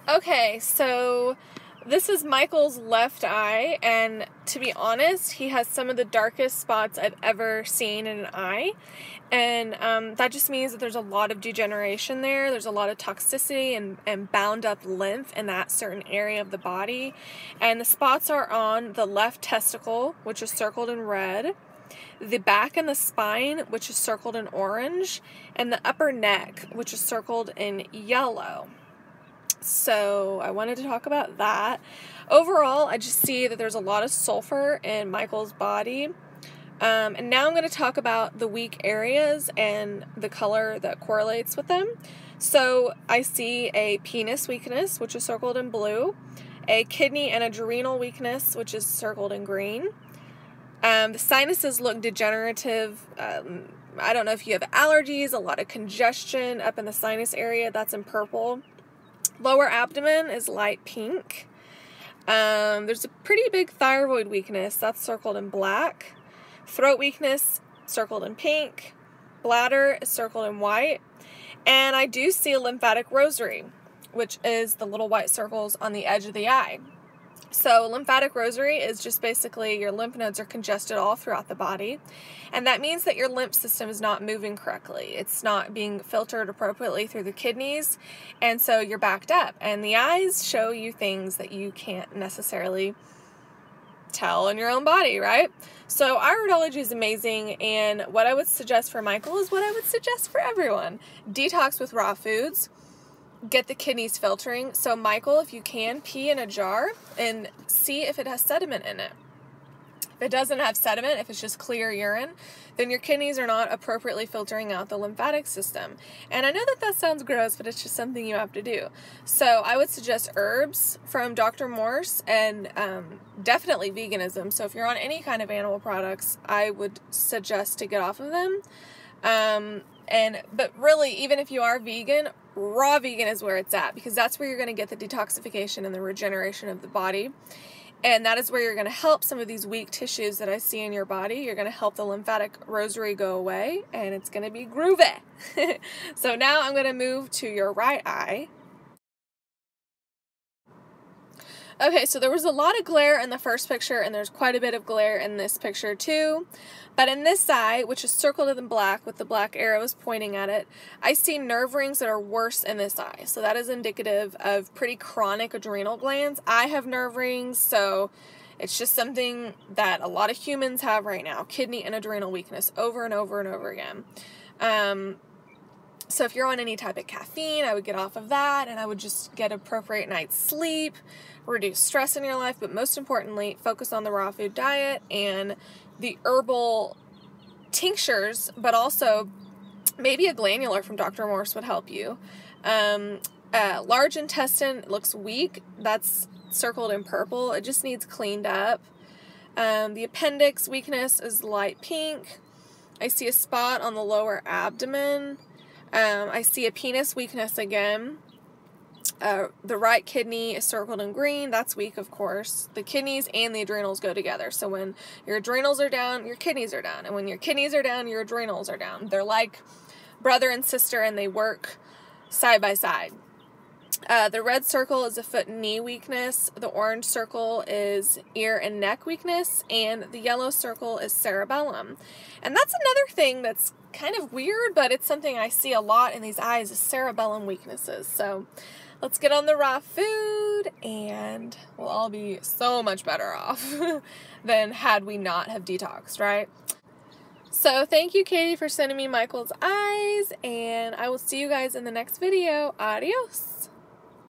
Okay, so this is Michael's left eye, and to be honest, he has some of the darkest spots I've ever seen in an eye, and that just means that there's a lot of degeneration there. There's a lot of toxicity and bound up lymph in that certain area of the body, and the spots are on the left testicle, which is circled in red, the back and the spine, which is circled in orange, and the upper neck, which is circled in yellow. So I wanted to talk about that. Overall, I just see that there's a lot of sulfur in Michael's body. And now I'm going to talk about the weak areas and the color that correlates with them. So I see a penis weakness, which is circled in blue, a kidney and adrenal weakness, which is circled in green. The sinuses look degenerative. I don't know if you have allergies, a lot of congestion up in the sinus area, that's in purple. Lower abdomen is light pink. There's a pretty big thyroid weakness, that's circled in black. Throat weakness, circled in pink. Bladder is circled in white. And I do see a lymphatic rosary, which is the little white circles on the edge of the eye. So lymphatic rosary is just basically your lymph nodes are congested all throughout the body, and that means that your lymph system is not moving correctly. It's not being filtered appropriately through the kidneys, and so you're backed up. And the eyes show you things that you can't necessarily tell in your own body, right? So iridology is amazing, and what I would suggest for Michael is what I would suggest for everyone. Detox with raw foods. Get the kidneys filtering. So Michael, if you can, pee in a jar and see if it has sediment in it. If it doesn't have sediment, if it's just clear urine, then your kidneys are not appropriately filtering out the lymphatic system. And I know that that sounds gross, but it's just something you have to do. So I would suggest herbs from Dr. Morse and definitely veganism. So if you're on any kind of animal products, I would suggest to get off of them. But really, even if you are vegan, raw vegan is where it's at, because that's where you're going to get the detoxification and the regeneration of the body. And that is where you're going to help some of these weak tissues that I see in your body. You're going to help the lymphatic rosary go away, and it's going to be groovy. So now I'm going to move to your right eye. Okay, so there was a lot of glare in the first picture, and there's quite a bit of glare in this picture too. But in this eye, which is circled in black with the black arrows pointing at it, I see nerve rings that are worse in this eye. So that is indicative of pretty chronic adrenal glands. I have nerve rings, so it's just something that a lot of humans have right now. Kidney and adrenal weakness over and over and over again. So if you're on any type of caffeine, I would get off of that, and I would just get appropriate night's sleep, reduce stress in your life, but most importantly, focus on the raw food diet and the herbal tinctures, but also maybe a glandular from Dr. Morse would help you. Large intestine looks weak. That's circled in purple. It just needs cleaned up. The appendix weakness is light pink. I see a spot on the lower abdomen. I see a penis weakness again. The right kidney is circled in green. That's weak, of course. The kidneys and the adrenals go together. So when your adrenals are down, your kidneys are down. And when your kidneys are down, your adrenals are down. They're like brother and sister, and they work side by side. The red circle is a foot and knee weakness. The orange circle is ear and neck weakness. And the yellow circle is cerebellum. And that's another thing that's kind of weird, but it's something I see a lot in these eyes, is cerebellum weaknesses. So let's get on the raw food, and we'll all be so much better off than had we not have detoxed, right? So thank you, Katie, for sending me Michael's eyes, and I will see you guys in the next video. Adios.